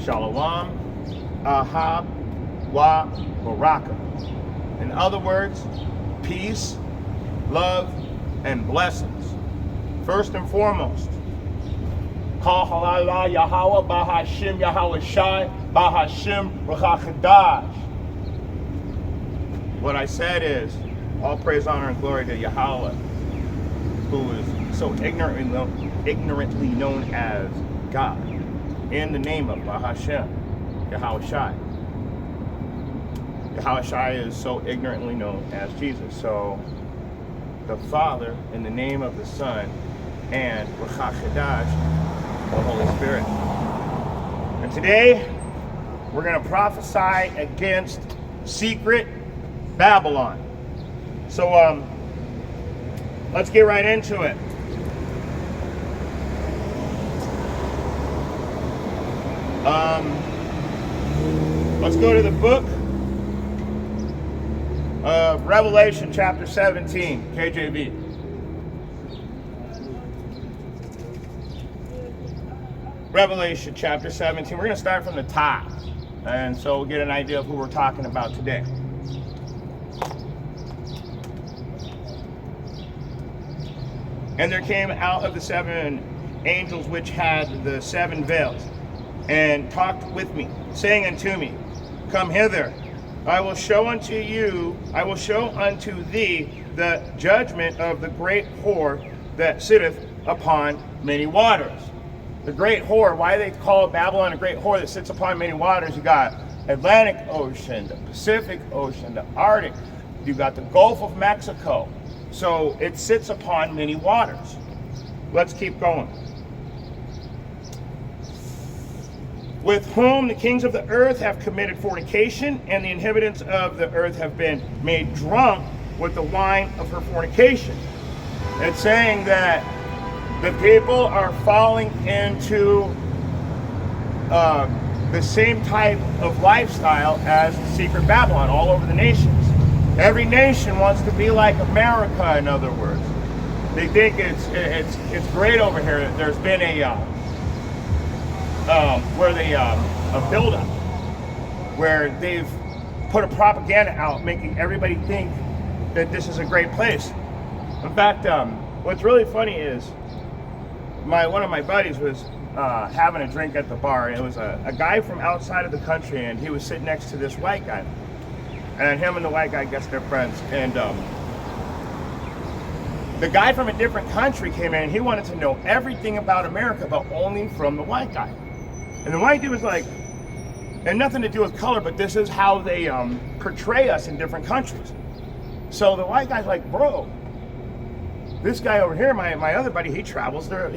Shalom, Ahab, Wa, Baraka. In other words, peace, love, and blessings. First and foremost, Kal halala Yahweh, Bahashim Yahweh Shai, Bahashim Rachachadash. What I said is, all praise, honor, and glory to Yahweh, who is so ignorantly known as God, in the name of Bahashem, Yahweh Shai. Yahweh Shai is so ignorantly known as Jesus. So the Father, in the name of the Son, and Rachachadash, the Holy Spirit. And today, we're going to prophesy against secret Babylon. So let's get right into it. Let's go to the book of Revelation chapter 17, KJV. Revelation chapter 17. We're going to start from the top, and so we'll get an idea of who we're talking about today. And there came out of the seven angels which had the seven vials, and talked with me, saying unto me, Come hither, I will show unto thee the judgment of the great whore that sitteth upon many waters. The great whore, why they call Babylon a great whore that sits upon many waters? You got Atlantic Ocean, the Pacific Ocean, the Arctic, you got the Gulf of Mexico. So it sits upon many waters. Let's keep going. With whom the kings of the earth have committed fornication, and the inhabitants of the earth have been made drunk with the wine of her fornication. It's saying that the people are falling into the same type of lifestyle as the secret Babylon all over the nations. Every nation wants to be like America, in other words. They think it's great over here. There's been a buildup where they've put a propaganda out, making everybody think that this is a great place. In fact, what's really funny is one of my buddies was having a drink at the bar, and it was a guy from outside of the country, and he was sitting next to this white guy. And him and the white guy, I guess they're friends. And the guy from a different country came in, and he wanted to know everything about America, but only from the white guy. And the white dude was like, and nothing to do with color, but this is how they portray us in different countries. So the white guy's like, bro, this guy over here, my other buddy, he travels the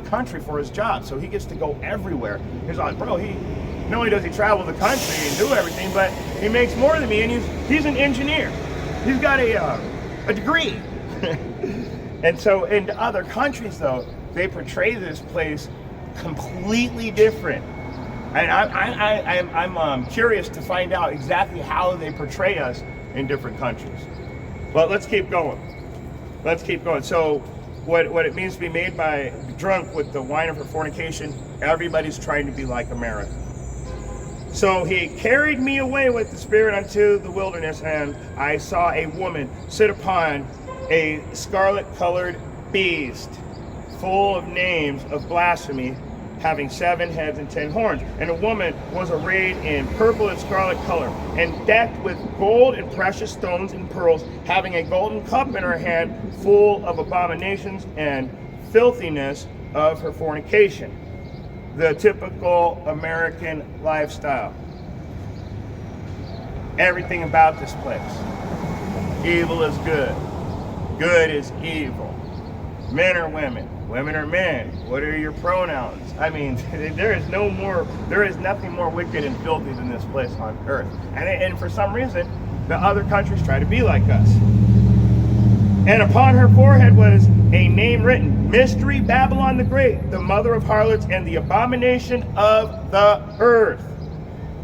country for his job, so he gets to go everywhere. He's like, bro, not only does he travel the country and do everything, but he makes more than me, and he's an engineer. He's got a degree. And so in other countries, though, they portray this place completely different. And I'm curious to find out exactly how they portray us in different countries. But let's keep going. So what it means to be made drunk with the wine of her fornication, everybody's trying to be like America. So he carried me away with the Spirit unto the wilderness, and I saw a woman sit upon a scarlet-colored beast, full of names of blasphemy, having 7 heads and 10 horns. And a woman was arrayed in purple and scarlet color, and decked with gold and precious stones and pearls, having a golden cup in her hand, full of abominations and filthiness of her fornication. The typical American lifestyle. Everything about this place. Evil is good. Good is evil. Men are women. Women are men. What are your pronouns? I mean, there is nothing more wicked and filthy than this place on earth. And for some reason, the other countries try to be like us. And upon her forehead was a name written, Mystery Babylon the Great, the mother of harlots and the abomination of the earth.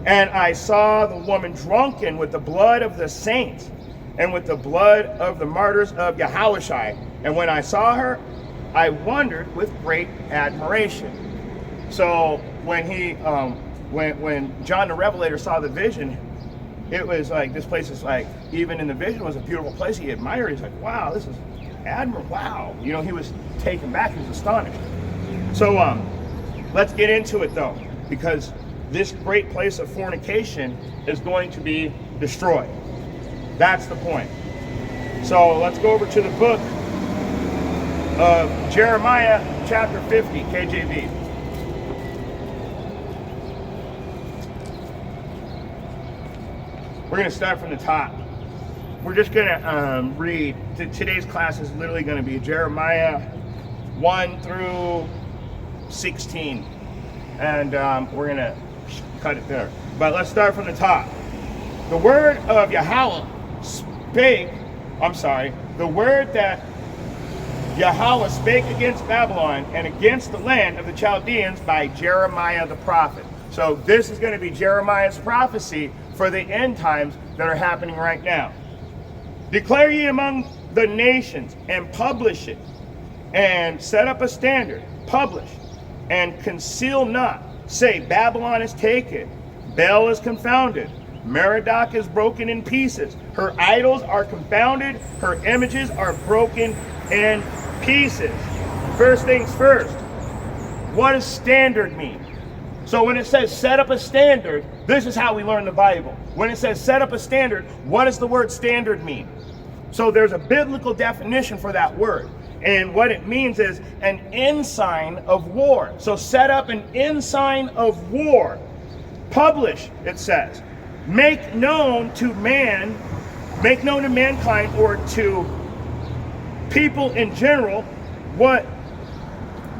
And I saw the woman drunken with the blood of the saints and with the blood of the martyrs of Yahushua. And when I saw her, I wondered with great admiration. So when John the Revelator saw the vision, it was like, this place is like, even in the vision, was a beautiful place. He admired. He's like, wow, this is admirable. Wow, you know, he was taken back. He was astonished. So let's get into it though, because this great place of fornication is going to be destroyed. That's the point. So let's go over to the book of Jeremiah chapter 50, KJV. We're going to start from the top. We're just going to read. Today's class is literally going to be Jeremiah 1 through 16. And we're going to cut it there. But let's start from the top. The word of Yahweh the word that Yahweh spake against Babylon and against the land of the Chaldeans by Jeremiah the prophet. So this is going to be Jeremiah's prophecy for the end times that are happening right now. Declare ye among the nations and publish it, and set up a standard, publish, and conceal not. Say, Babylon is taken, Bel is confounded, Merodach is broken in pieces. Her idols are confounded, her images are broken in pieces. First things first, what does standard mean? So when it says set up a standard, this is how we learn the Bible. When it says set up a standard, what does the word standard mean? So there's a biblical definition for that word. And what it means is an ensign of war. So set up an ensign of war. Publish, it says. Make known to mankind or to people in general what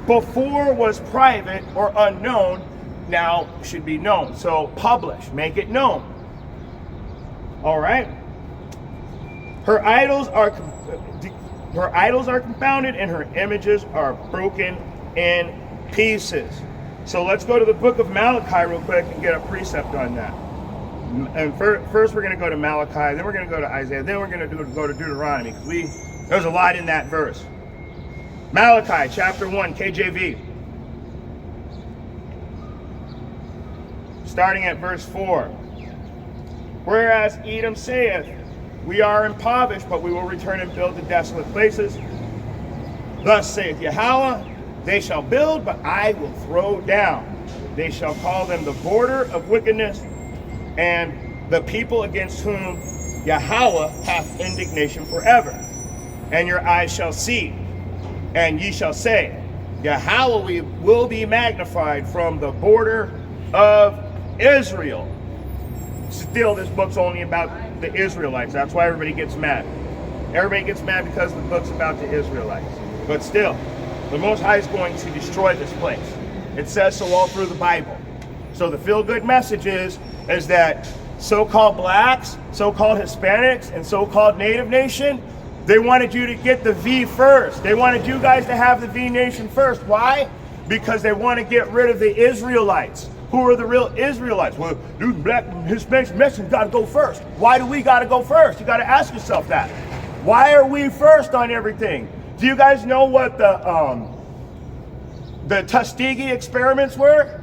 before was private or unknown now should be known. So publish, make it known. All right. Her idols are confounded and her images are broken in pieces. So let's go to the book of Malachi real quick and get a precept on that. And first we're going to go to Malachi, then we're going to go to Isaiah, then we're going to go to Deuteronomy, because there's a lot in that verse. Malachi chapter 1, KJV. Starting at verse 4. Whereas Edom saith, we are impoverished, but we will return and build the desolate places. Thus saith Yahweh, they shall build, but I will throw down. They shall call them the border of wickedness, and the people against whom Yahweh hath indignation forever. And your eyes shall see, and ye shall say, Yahweh will be magnified from the border of Israel. Still, this book's only about the Israelites. That's why everybody gets mad. Everybody gets mad because the book's about the Israelites. But still, the Most High is going to destroy this place. It says so all through the Bible. So the feel-good message is that so-called blacks, so-called Hispanics, and so-called Native Nation, they wanted you to get the V first. They wanted you guys to have the V Nation first. Why? Because they want to get rid of the Israelites. Who are the real Israelites? Well, dude, black, Hispanics, Mexicans got to go first. Why do we got to go first? You got to ask yourself that. Why are we first on everything? Do you guys know what the Tuskegee experiments were?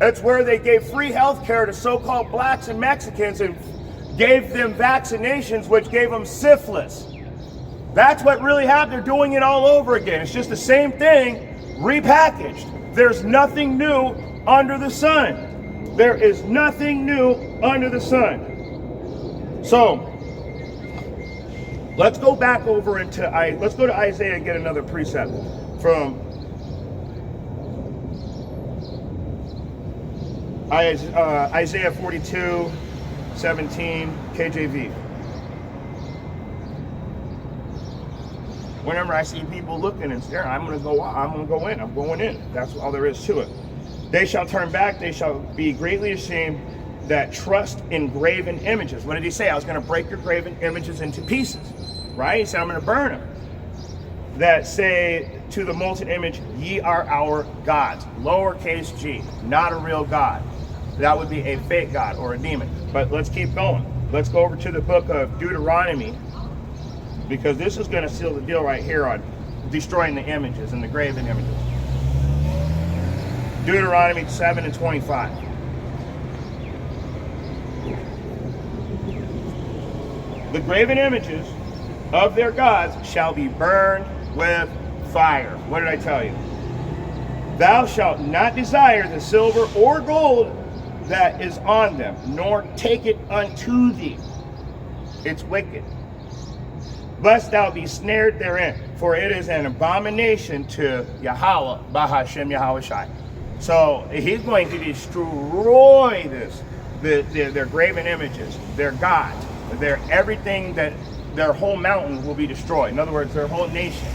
It's where they gave free health care to so-called blacks and Mexicans and gave them vaccinations which gave them syphilis. That's what really happened. They're doing it all over again. It's just the same thing repackaged. There's nothing new under the sun. There is nothing new under the sun. So let's go back over let's go to Isaiah and get another precept from Isaiah 42:17 KJV. Whenever I see people looking and staring, I'm going in. That's all there is to it. They shall turn back, they shall be greatly ashamed that trust in graven images. What did he say? I was going to break your graven images into pieces, right? He said, I'm going to burn them. That say to the molten image, ye are our gods. Lowercase g, not a real God. That would be a fake God or a demon. But let's keep going. Let's go over to the book of Deuteronomy, because this is going to seal the deal right here on destroying the images and the graven images. Deuteronomy 7 and 25. The graven images of their gods shall be burned with fire. What did I tell you? Thou shalt not desire the silver or gold that is on them, nor take it unto thee. It's wicked. Lest thou be snared therein, for it is an abomination to Yahweh, Bahashem Yahweh Shai. So he's going to destroy this, their graven images, their gods, their everything, that their whole mountain will be destroyed. In other words, their whole nation,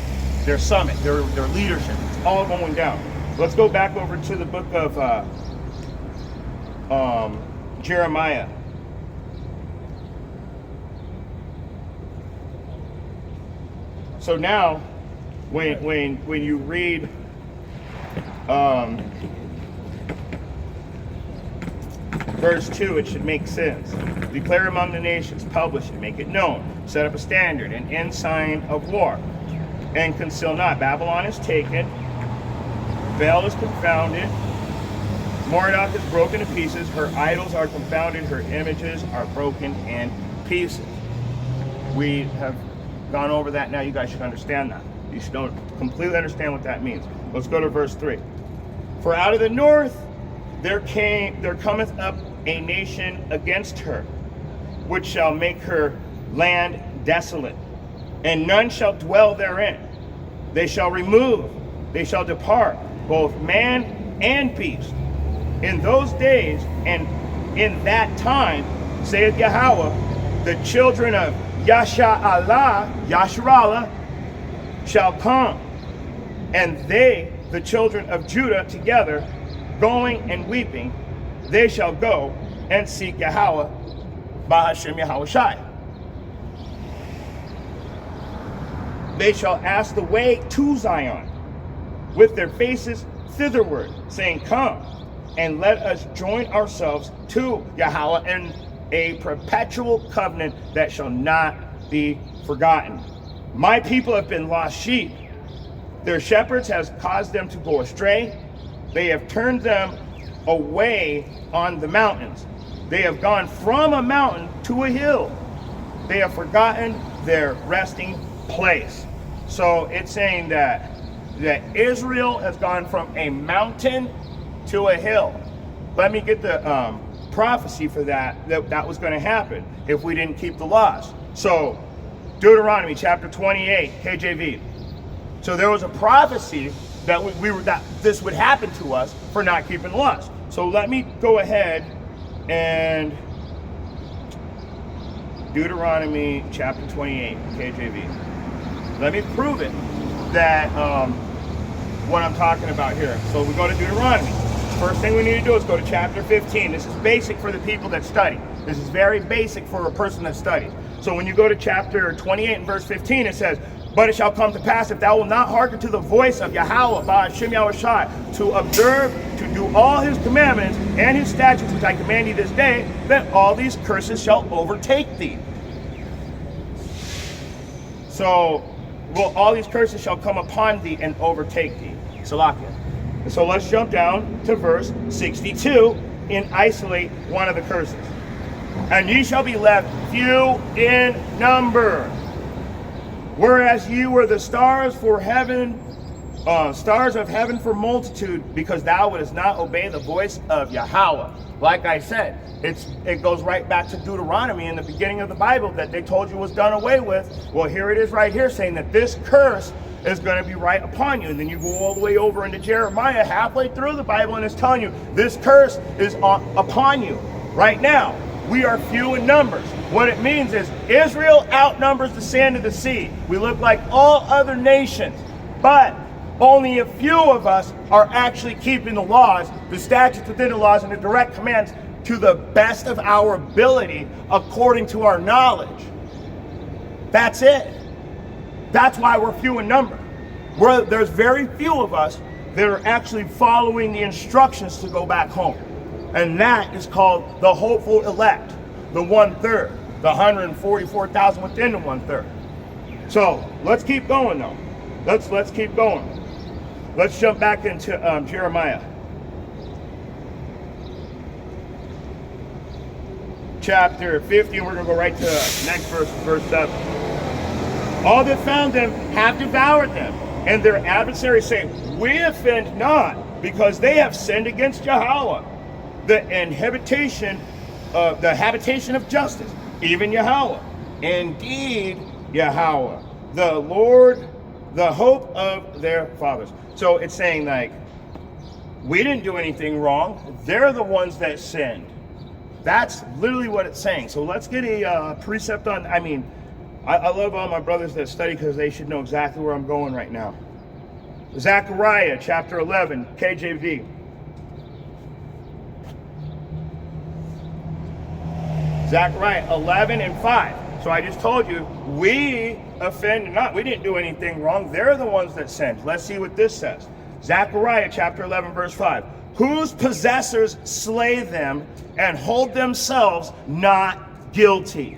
their summit, their leadership, it's all going down. Let's go back over to the book of Jeremiah. So now, when you read verse 2, it should make sense. Declare among the nations, publish it, make it known, set up a standard, an ensign of war, and conceal not. Babylon is taken, Baal is confounded, Marduk is broken to pieces, her idols are confounded, her images are broken in pieces. We have gone over that now. You guys should understand that. You should completely understand what that means. Let's go to verse 3. For out of the north there cometh up a nation against her, which shall make her land desolate, and none shall dwell therein. They shall remove, they shall depart, both man and beast. In those days and in that time, saith Yahweh, the children of Yasharallah shall come, and they, the children of Judah, together, going and weeping, they shall go and seek Yahweh, Bahashem Yahweh Shai. They shall ask the way to Zion, with their faces thitherward, saying, Come, and let us join ourselves to Yahweh in a perpetual covenant that shall not be forgotten. My people have been lost sheep. Their shepherds has caused them to go astray. They have turned them away on the mountains. They have gone from a mountain to a hill. They have forgotten their resting place. So it's saying that Israel has gone from a mountain to a hill. Let me get the prophecy for that was going to happen if we didn't keep the laws. So Deuteronomy chapter 28, KJV. So there was a prophecy that that this would happen to us for not keeping the laws. So let me go ahead and Deuteronomy chapter 28, KJV. Let me prove it that what I'm talking about here. So we go to Deuteronomy. First thing we need to do is go to chapter 15. This is basic for the people that study. This is very basic for a person that studies. So when you go to chapter 28 and verse 15, it says, But it shall come to pass, if thou wilt not hearken to the voice of Yahweh, Bahashem Yahweh Shai, to observe, to do all his commandments and his statutes which I command thee this day, that all these curses shall overtake thee. So, all these curses shall come upon thee and overtake thee. Salakia. So let's jump down to verse 62 and isolate one of the curses. And ye shall be left few in number, whereas ye were the stars for heaven, stars of heaven for multitude, because thou wouldest not obey the voice of Yahweh. Like I said, it goes right back to Deuteronomy in the beginning of the Bible that they told you was done away with. Well, here it is right here saying that this curse is going to be right upon you. And then you go all the way over into Jeremiah halfway through the Bible and it's telling you this curse is upon you right now. We are few in numbers. What it means is Israel outnumbers the sand of the sea. We look like all other nations, but only a few of us are actually keeping the laws, the statutes within the laws, and the direct commands to the best of our ability according to our knowledge. That's it. That's why we're few in number. There's very few of us that are actually following the instructions to go back home. And that is called the hopeful elect, the 1/3, the 144,000 within the 1/3. So let's keep going though. Let's keep going. Let's jump back into Jeremiah. chapter 50, and we're going to go right to the next verse, verse 7. All that found them have devoured them, and their adversaries say, we offend not, because they have sinned against Yahweh, the habitation of justice, even Yahweh. Indeed, Yahweh, the Lord, the hope of their fathers. So it's saying, like, we didn't do anything wrong. They're the ones that sinned. That's literally what it's saying. So let's get a precept on, I love all my brothers that study because they should know exactly where I'm going right now. Zechariah chapter 11, KJV. Zechariah 11 and 5. So I just told you, we offend not. We didn't do anything wrong. They're the ones that sinned. Let's see what this says. Zechariah chapter 11, verse 5. Whose possessors slay them and hold themselves not guilty.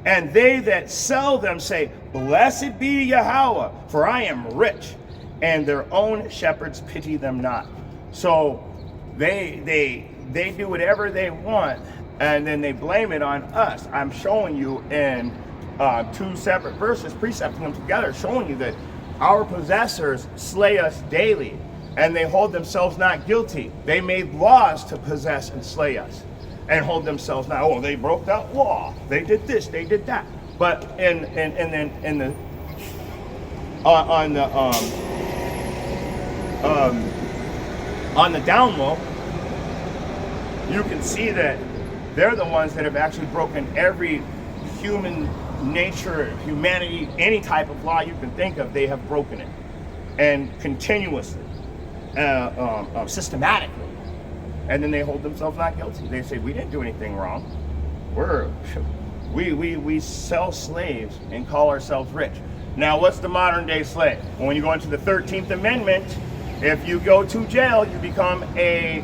And they that sell them say, blessed be Yahweh, for I am rich. And their own shepherds pity them not. So they do whatever they want, and then they blame it on us. I'm showing you in two separate verses, precepting them together, showing you that our possessors slay us daily, and they hold themselves not guilty. They made laws to possess and slay us, and hold themselves not. Oh, they broke that law. They did this. They did that. But on the down low, you can see that they're the ones that have actually broken every human nature, humanity, any type of law you can think of. They have broken it, and continuously, systematically. And then they hold themselves not guilty. They say, we didn't do anything wrong. We sell slaves and call ourselves rich. Now, what's the modern day slave? Well, when you go into the 13th Amendment, if you go to jail, you become a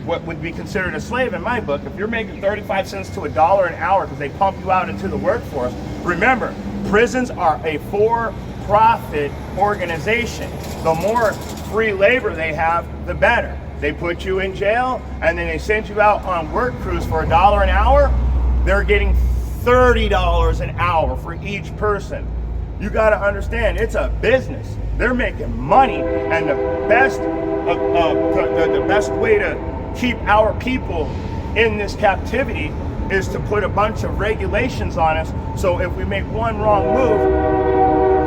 what would be considered a slave in my book. If you're making 35 cents to $1 an hour because they pump you out into the workforce, remember, prisons are a for-profit organization. The more free labor they have, the better. They put you in jail, and then they send you out on work crews for $1 an hour. They're getting $30 an hour for each person. You got to understand, it's a business. They're making money, and the best way to keep our people in this captivity is to put a bunch of regulations on us. So if we make one wrong move,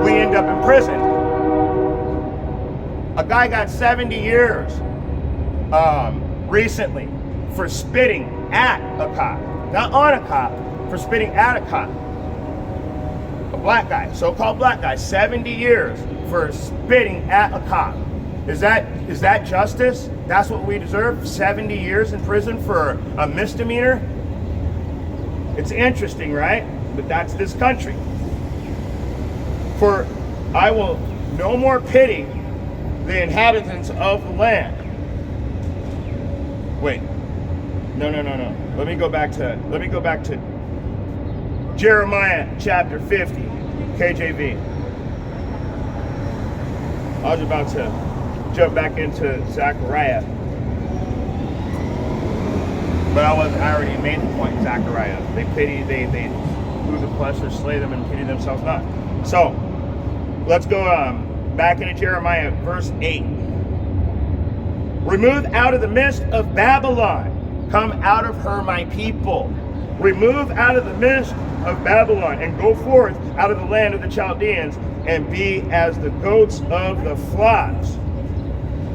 we end up in prison. A guy got 70 years recently for spitting at a cop, not on a cop, for spitting at a cop. A black guy, so-called black guy, 70 years for spitting at a cop. Is that justice? That's what we deserve? 70 years in prison for a misdemeanor? It's interesting, right? But that's this country. For I will no more pity the inhabitants of the land. Wait. No. Let me go back to Jeremiah chapter 50, KJV. I was about to jump back into Zechariah, but I already made the point in Zechariah. They who the possessors slay them and pity themselves not. So let's go back into Jeremiah verse 8. Remove out of the midst of Babylon, come out of her my people. Remove out of the midst of Babylon, and go forth out of the land of the Chaldeans, and be as the goats of the flocks.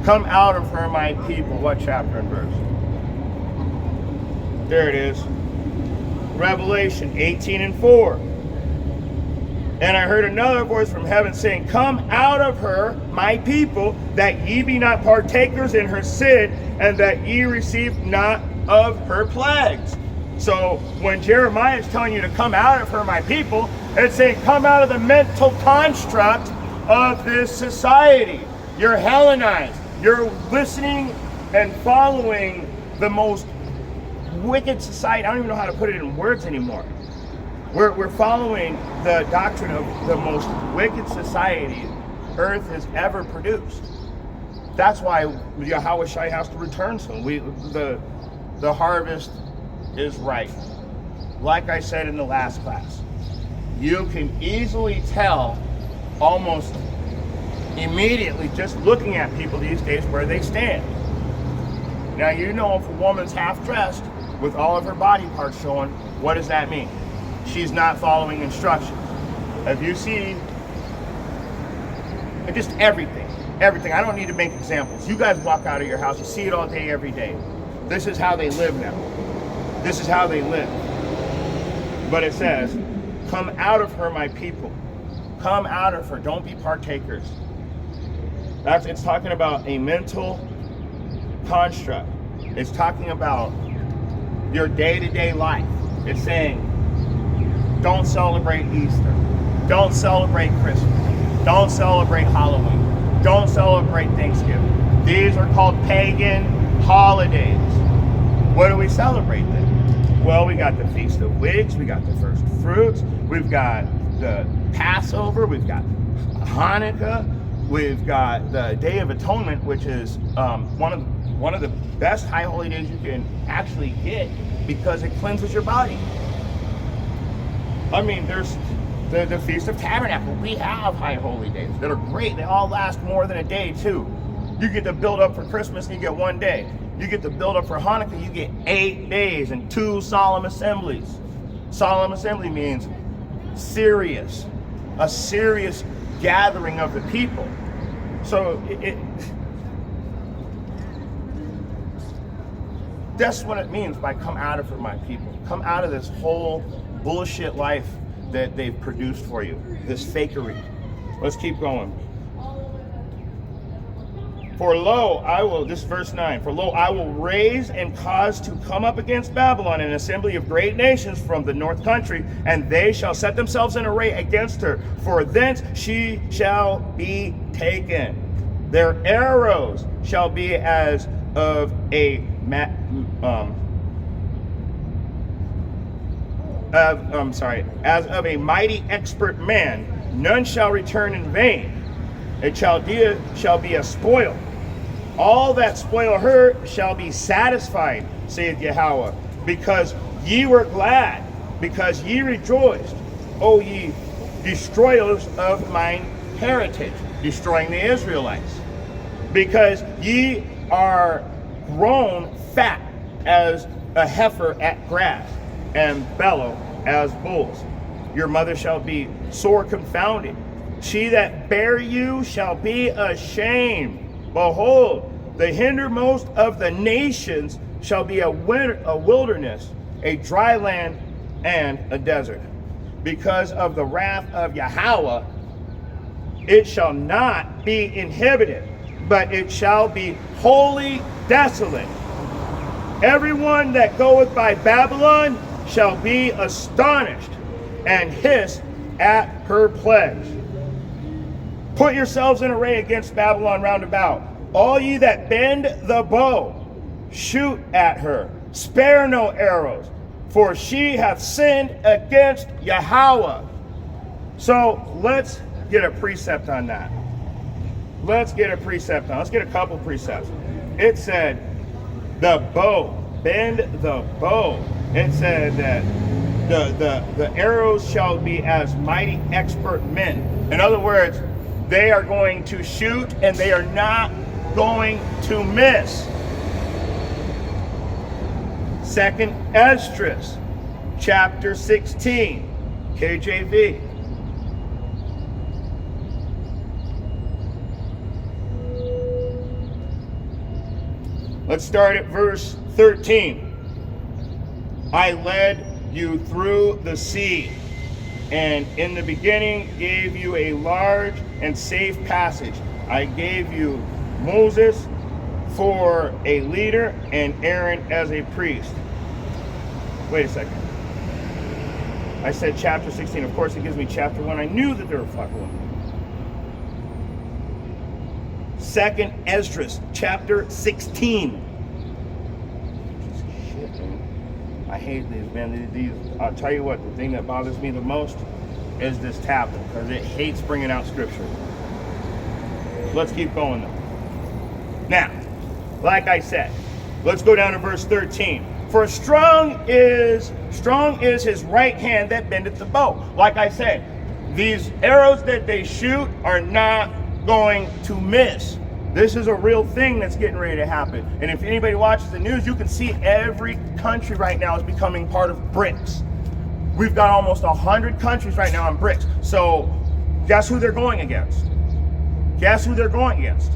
Come out of her, my people. What chapter and verse? There it is. Revelation 18 and 4. And I heard another voice from heaven saying, come out of her, my people, that ye be not partakers in her sin, and that ye receive not of her plagues. So when Jeremiah is telling you to come out of her, my people, it's saying come out of the mental construct of this society. You're Hellenized. You're listening and following the most wicked society. I don't even know how to put it in words anymore. We're following the doctrine of the most wicked society earth has ever produced. That's why Yahweh Shai has to return soon. The harvest is right. Like I said in the last class, you can easily tell almost immediately just looking at people these days where they stand. Now, you know, if a woman's half dressed with all of her body parts showing, what does that mean? She's not following instructions. If you see just everything, I don't need to make examples. You guys walk out of your house, you see it all day, every day. This is how they live now. This is how they live. But it says, come out of her, my people. Come out of her. Don't be partakers. It's talking about a mental construct. It's talking about your day-to-day life. It's saying, don't celebrate Easter. Don't celebrate Christmas. Don't celebrate Halloween. Don't celebrate Thanksgiving. These are called pagan holidays. What do we celebrate then? Well, we got the Feast of Weeks. We got the First Fruits. We've got the Passover. We've got Hanukkah. We've got the Day of Atonement, which is one of the best high holy days you can actually get because it cleanses your body. I mean, there's the Feast of Tabernacle. We have high holy days that are great. They all last more than a day too. You get to build up for Christmas and you get 1 day. You get to build up for Hanukkah, you get 8 days and 2 solemn assemblies. Solemn assembly means serious, a serious gathering of the people. So that's what it means by come out of it, my people. Come out of this whole bullshit life that they've produced for you, this fakery. Let's keep going. For lo, I will, this is verse 9, for lo, I will raise and cause to come up against Babylon an assembly of great nations from the north country, and they shall set themselves in array against her, for thence she shall be taken. Their arrows shall be as of a as of a mighty expert man. None shall return in vain. A Chaldea shall be a spoil. All that spoil her shall be satisfied, saith Yahweh, because ye were glad, because ye rejoiced, O ye destroyers of mine heritage, destroying the Israelites, because ye are grown fat as a heifer at grass, and bellow as bulls. Your mother shall be sore confounded. She that bare you shall be ashamed. Behold, the hindermost of the nations shall be a wilderness, a dry land, and a desert. Because of the wrath of Yahweh, it shall not be inhabited, but it shall be wholly desolate. Everyone that goeth by Babylon shall be astonished and hiss at her plagues. Put yourselves in array against Babylon round about. All ye that bend the bow, shoot at her. Spare no arrows, for she hath sinned against Yahweh. So let's get a precept on that. Let's get a couple precepts. It said the bow, bend the bow. It said that the arrows shall be as mighty expert men. In other words, they are going to shoot and they are not going to miss. 2nd Esdras, chapter 16, KJV. Let's start at verse 13. I led you through the sea, and in the beginning gave you a large and safe passage. I gave you Moses for a leader and Aaron as a priest. Wait a second. I said chapter 16. Of course, it gives me chapter 1. I knew that they were fucking with me. 2nd Esdras, chapter 16. Shit, man. I hate these, man. I'll tell you what, the thing that bothers me the most is this tablet, because it hates bringing out scripture. Let's keep going, though. Now, like I said, let's go down to verse 13. For strong is his right hand that bendeth the bow. Like I said, these arrows that they shoot are not going to miss. This is a real thing that's getting ready to happen. And if anybody watches the news, you can see every country right now is becoming part of BRICS. We've got almost 100 countries right now on BRICS. So guess who they're going against? Guess who they're going against?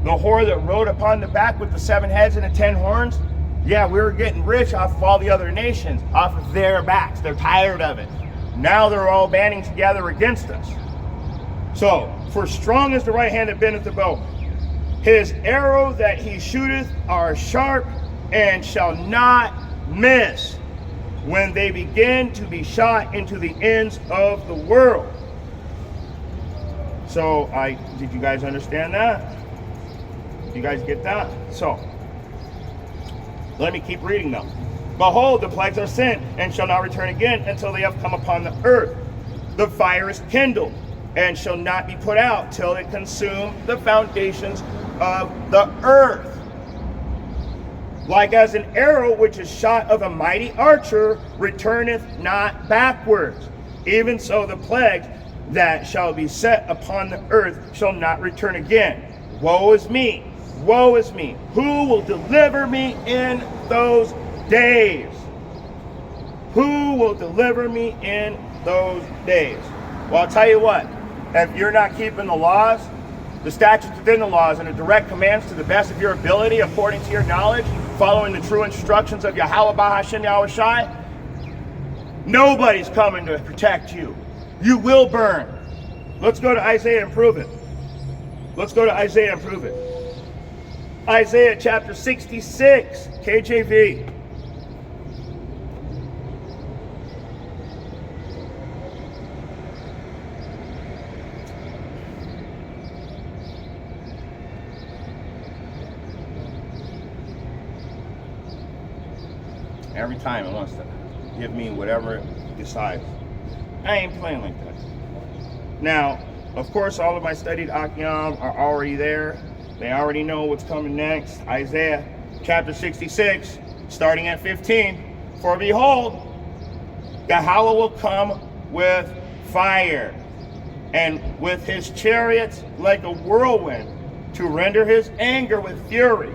The whore that rode upon the back with the 7 heads and the 10 horns? Yeah, we were getting rich off of all the other nations, off of their backs. They're tired of it. Now they're all banding together against us. So, for strong is the right hand that bendeth the bow. His arrow that he shooteth are sharp and shall not miss when they begin to be shot into the ends of the world. So, did you guys understand that? You guys get that? So, let me keep reading them. Behold, the plagues are sent, and shall not return again until they have come upon the earth. The fire is kindled, and shall not be put out till it consume the foundations of the earth. Like as an arrow which is shot of a mighty archer returneth not backwards, even so the plagues that shall be set upon the earth shall not return again. Woe is me! Woe is me! Who will deliver me in those days? Who will deliver me in those days? Well, I'll tell you what. If you're not keeping the laws, the statutes within the laws, and the direct commands to the best of your ability, according to your knowledge, following the true instructions of Yahweh Bahashem Yahweh Shai, nobody's coming to protect you. You will burn. Let's go to Isaiah and prove it. Let's go to Isaiah and prove it. Isaiah chapter 66, KJV. Every time it wants to give me whatever it decides. I ain't playing like that. Now, of course, all of my studied Akyam are already there. They already know what's coming next. Isaiah chapter 66, starting at 15. For behold, Yahweh will come with fire, and with his chariots like a whirlwind, to render his anger with fury,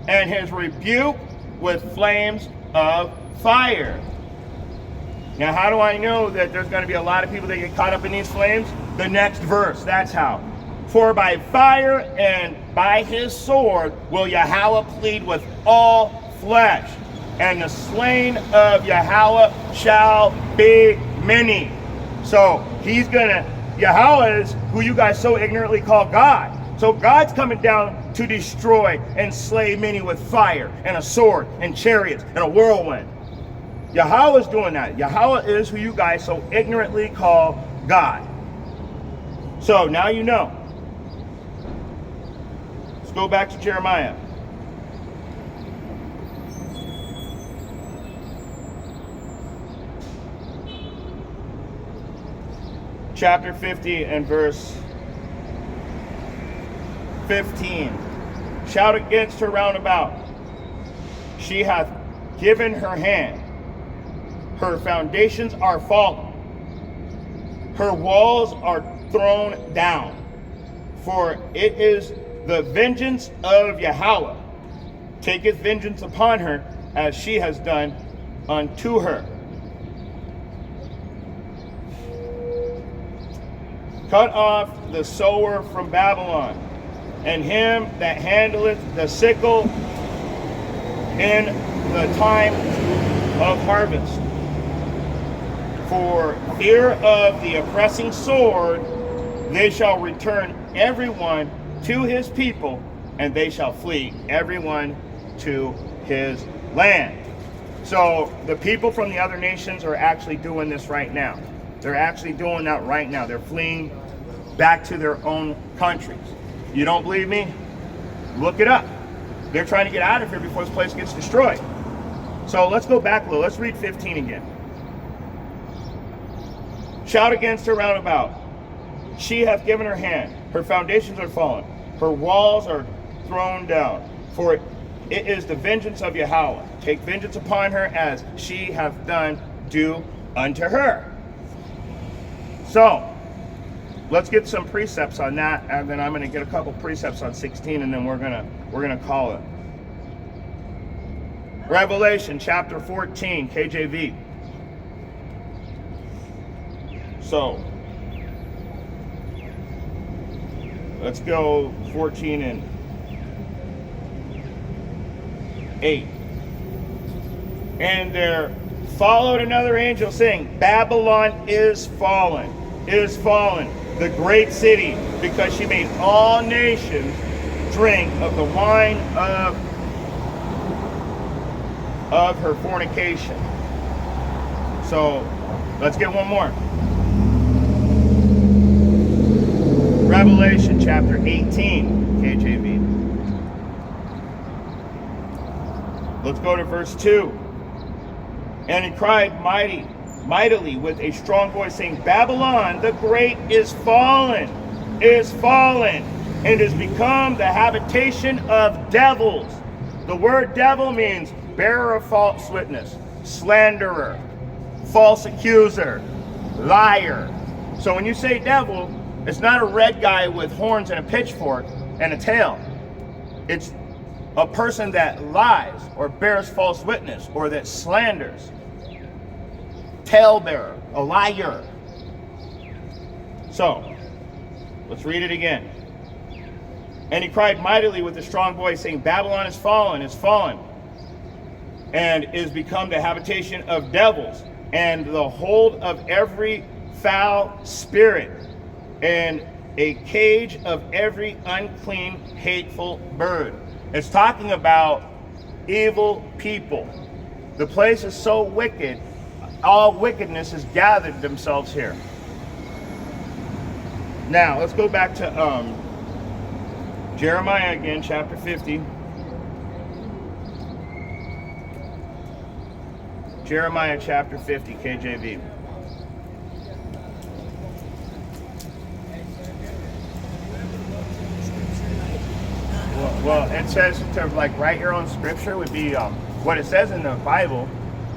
and his rebuke with flames of fire. Now, how do I know that there's going to be a lot of people that get caught up in these flames? The next verse, that's how. For by fire and by his sword will Yahweh plead with all flesh, and the slain of Yahweh shall be many. So he's gonna, Yahweh is who you guys so ignorantly call God. So God's coming down to destroy and slay many with fire and a sword and chariots and a whirlwind. Yahweh's doing that. Yahweh is who you guys so ignorantly call God. So now you know. Let's go back to Jeremiah. Chapter 50 and verse 15. Shout against her round about. She hath given her hand. Her foundations are fallen. Her walls are thrown down. For it is the vengeance of Yahweh taketh vengeance upon her, as she has done unto her. Cut off the sower from Babylon, and him that handleth the sickle in the time of harvest. For fear of the oppressing sword, they shall return everyone to his people, and they shall flee everyone to his land. So the people from the other nations are actually doing this right now. They're actually doing that right now. They're fleeing back to their own countries. You don't believe me? Look it up. They're trying to get out of here before this place gets destroyed. So let's go back a little. Let's read 15 again. Shout against her round about. She hath given her hand. Her foundations are fallen. Her walls are thrown down. For it is the vengeance of Yahweh. Take vengeance upon her as she hath done, do unto her. So, let's get some precepts on that, and then I'm going to get a couple precepts on 16, and then we're gonna call it. Revelation chapter 14, KJV. So, let's go 14 and 8. And there followed another angel saying, Babylon is fallen, the great city, because she made all nations drink of the wine of her fornication. So let's get one more. Revelation chapter 18, KJV. Let's go to verse 2. And he cried mightily with a strong voice, saying, Babylon the great is fallen, and is become the habitation of devils. The word devil means bearer of false witness, slanderer, false accuser, liar. So when you say devil, it's not a red guy with horns and a pitchfork and a tail. It's a person that lies or bears false witness or that slanders. Talebearer, a liar. So, let's read it again. And he cried mightily with a strong voice, saying, Babylon is fallen, and is become the habitation of devils, and the hold of every foul spirit, and a cage of every unclean, hateful bird. It's talking about evil people. The place is so wicked, all wickedness has gathered themselves here. Now, let's go back to Jeremiah again, chapter 50. Jeremiah chapter 50, KJV. Well, it says to like write your own scripture would be what it says in the Bible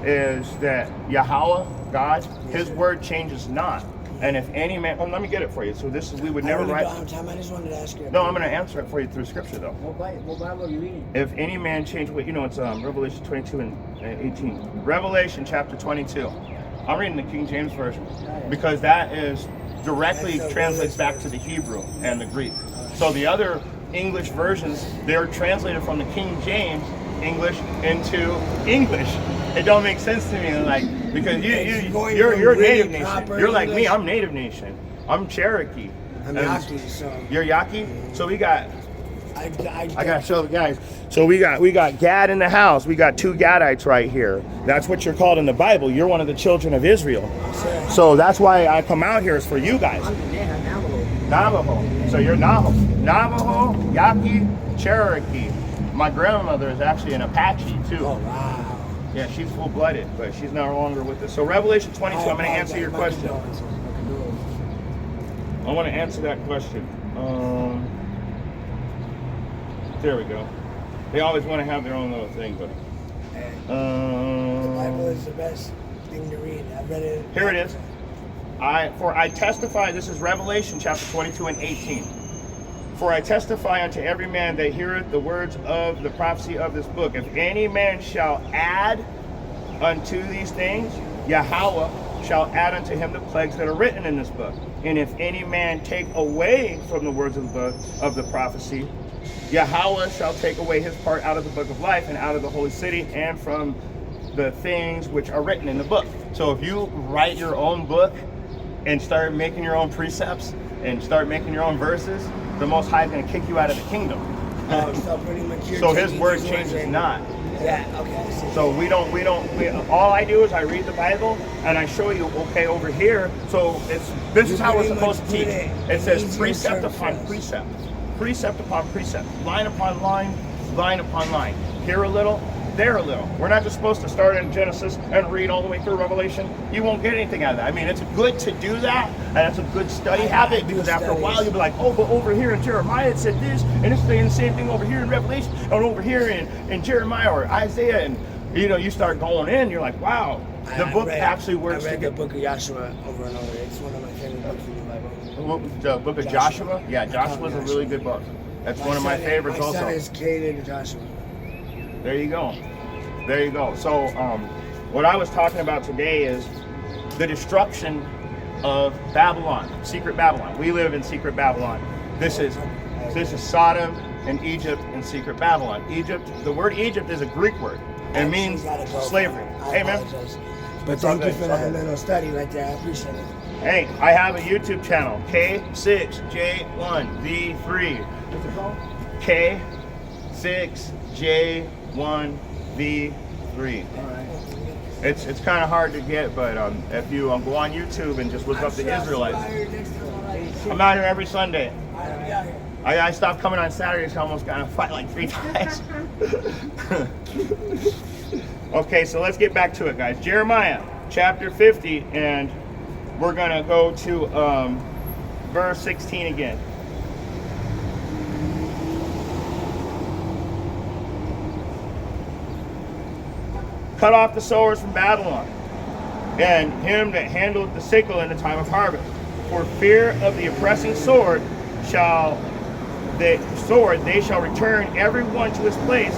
is that Yahweh, God, His word changes not. And if any man, let me get it for you. So this is, we would never write. I just wanted to ask you. No, I'm going to answer it for you through scripture though. What Bible are you reading? If any man change, it's Revelation 22 and 18. Revelation chapter 22. I'm reading the King James Version because that is directly translates back to the Hebrew and the Greek. So the other English versions, they're translated from the King James English into English. It don't make sense to me, like, because you're Native Nation. You're like me. I'm Native Nation. I'm Cherokee. I'm Yaqui. So you're Yaqui. So we got. I gotta show the guys. So we got Gad in the house. We got two Gadites right here. That's what you're called in the Bible. You're one of the children of Israel. So that's why I come out here is for you guys. Navajo. So you're Navajo, Yaqui, Cherokee. My grandmother is actually an Apache too. Oh wow. Yeah, she's full-blooded, but she's no longer with us. So Revelation 22, I'm going to answer your question. I want to answer that question. There we go. They always want to have their own little thing, but the Bible is the best thing to read. I read it. Here it is. I testify, this is Revelation chapter 22 and 18. For I testify unto every man that heareth the words of the prophecy of this book. If any man shall add unto these things, Yahweh shall add unto him the plagues that are written in this book. And if any man take away from the words of the book of the prophecy, Yahweh shall take away his part out of the book of life and out of the holy city and from the things which are written in the book. So if you write your own book and start making your own precepts and start making your own verses, the Most High is going to kick you out of the kingdom. So pretty much so His word changes not. Yeah. Okay. So we all I do is I read the Bible and I show you. Okay, over here. So this is how we're supposed to teach. It says precept upon precept, precept upon precept, line upon line, line upon line. Here a little, there a little. We're not just supposed to start in Genesis and read all the way through Revelation. You won't get anything out of that. I mean, it's good to do that, And that's a good study habit, because after a while you'll be like, oh, but over here in Jeremiah it said this, and it's saying the same thing over here in Revelation, and over here in Jeremiah or Isaiah, and you start going in, you're like, wow, the book actually works. I read the book of Joshua over and over. It's one of my favorite books in the Bible. The book of Joshua? Yeah, Joshua's a really good book. That's one of my favorites also. My son is Caden Joshua. There you go. There you go. So what I was talking about today is the destruction of Babylon, secret Babylon. We live in secret Babylon. This is Sodom and Egypt and secret Babylon. Egypt, the word Egypt is a Greek word. It means slavery. Hey, man. But thank you for that little study right there. I appreciate it. Hey, I have a YouTube channel, K6J1V3. What's it called? K6J1V3. All right. It's kind of hard to get, but if you go on YouTube and just look up the Israelites. I'm out here every Sunday. I stopped coming on Saturdays. I almost got in a fight like 3 times. Okay, so let's get back to it, guys. Jeremiah chapter 50, and we're going to go to verse 16 again. Cut off the sowers from Babylon, and him that handleth the sickle in the time of harvest. For fear of the oppressing sword they shall return every one to his place,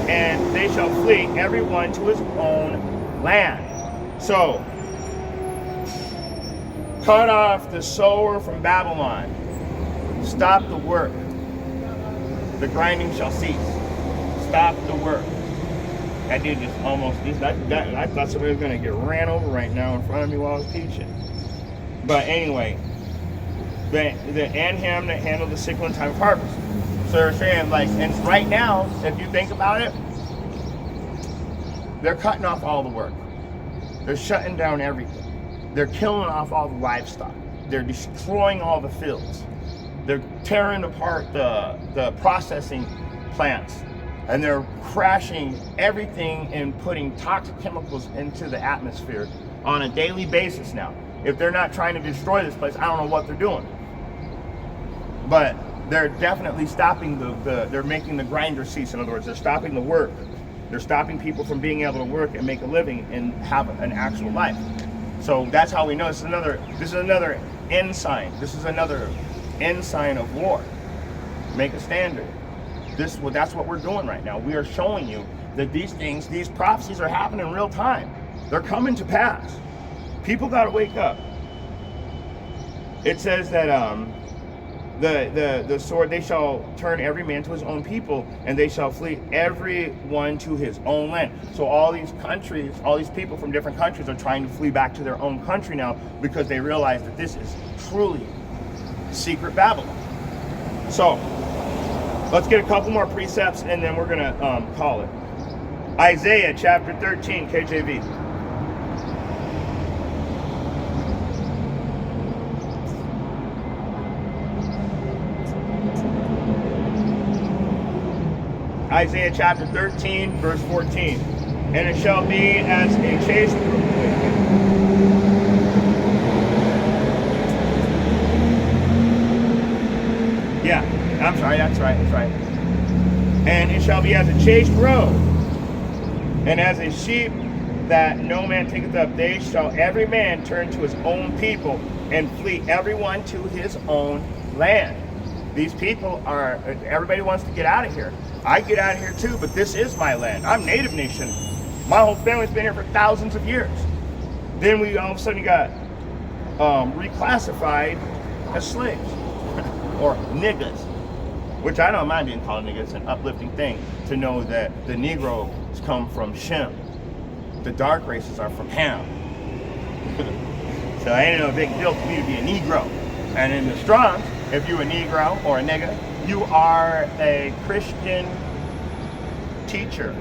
and they shall flee every one to his own land. So, cut off the sower from Babylon. Stop the work. The grinding shall cease. Stop the work. That dude just almost, I thought somebody was going to get ran over right now in front of me while I was teaching. But anyway, and him that handled the sickle in time of harvest. So they're saying, like, and right now, if you think about it, they're cutting off all the work. They're shutting down everything. They're killing off all the livestock. They're destroying all the fields. They're tearing apart the processing plants. And they're crashing everything and putting toxic chemicals into the atmosphere on a daily basis now. If they're not trying to destroy this place, I don't know what they're doing. But they're definitely stopping they're making the grinder cease. In other words, they're stopping the work. They're stopping people from being able to work and make a living and have an actual life. So that's how we know this is another ensign. This is another ensign of war. Make a standard. That's what we're doing right now. We are showing you that these prophecies are happening in real time. They're coming to pass. People got to wake up. It says that the sword, they shall turn every man to his own people, and they shall flee every one to his own land. So all these countries, all these people from different countries are trying to flee back to their own country now, because they realize that this is truly secret Babylon. So let's get a couple more precepts, and then we're going to call it. Isaiah chapter 13, KJV. Isaiah chapter 13, verse 14. And it shall be as a chaste... Yeah, I'm sorry, that's right. And it shall be as a chaste roe, and as a sheep that no man taketh up. They shall every man turn to his own people, and flee everyone to his own land. These people are, everybody wants to get out of here. I get out of here too, but this is my land. I'm Native Nation. My whole family's been here for thousands of years. Then we all of a sudden got reclassified as slaves, or niggas, which I don't mind being called niggas. It's an uplifting thing to know that the Negroes come from Shem. The dark races are from Ham. So it ain't no big deal for me to be a Negro. And in the Strong's, if you're a Negro or a nigga, you are a Christian teacher.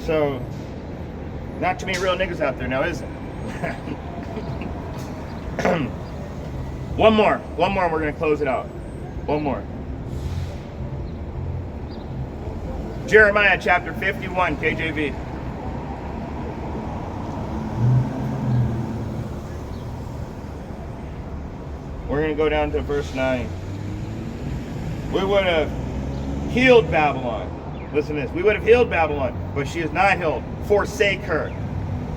So, not too many real niggas out there now, is it? One more, and we're going to close it out. One more. Jeremiah chapter 51, KJV. We're going to go down to verse 9. We would have healed Babylon. Listen to this. We would have healed Babylon, but she is not healed. Forsake her,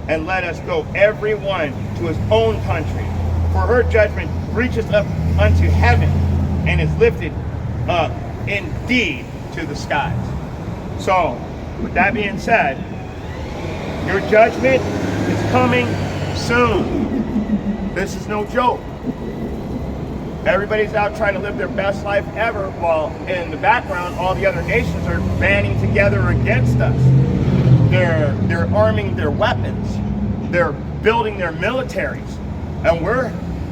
and let us go every one to his own country. For her judgment reacheth up unto heaven, and is lifted up indeed to the skies. So, with that being said, your judgment is coming soon. This is no joke. Everybody's out trying to live their best life ever, while in the background, all the other nations are banding together against us. They're arming their weapons. They're building their militaries. And we're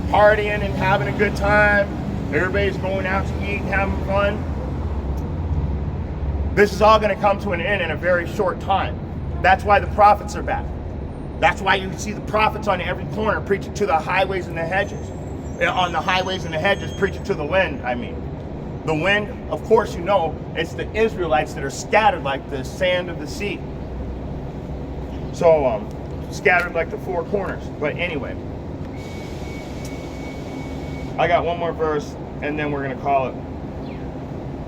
partying and having a good time. Everybody's going out to eat and having fun. This is all going to come to an end in a very short time. That's why the prophets are back. That's why you see the prophets on every corner preaching to the highways and the hedges. On the highways and the hedges, preaching to the wind, I mean. The wind, of course you know, it's the Israelites that are scattered like the sand of the sea. So, scattered like the four corners. But anyway, I got one more verse, and then we're going to call it.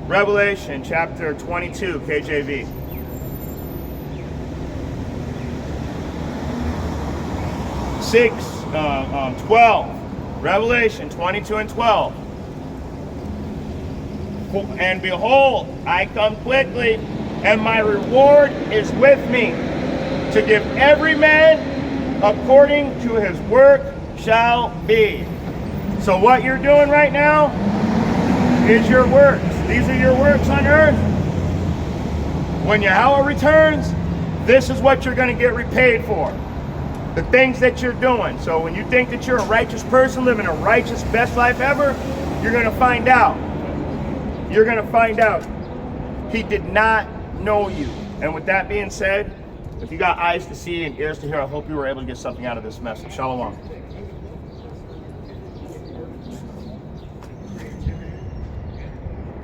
Revelation chapter 22, KJV. 12. Revelation 22 and 12. And behold, I come quickly, and my reward is with me, to give every man according to his work shall be. So what you're doing right now is your works. These are your works on earth. When Yahweh returns, this is what you're going to get repaid for. The things that you're doing. So when you think that you're a righteous person living a righteous best life ever, you're going to find out. You're going to find out he did not know you. And with that being said, if you got eyes to see and ears to hear, I hope you were able to get something out of this message. Shalom.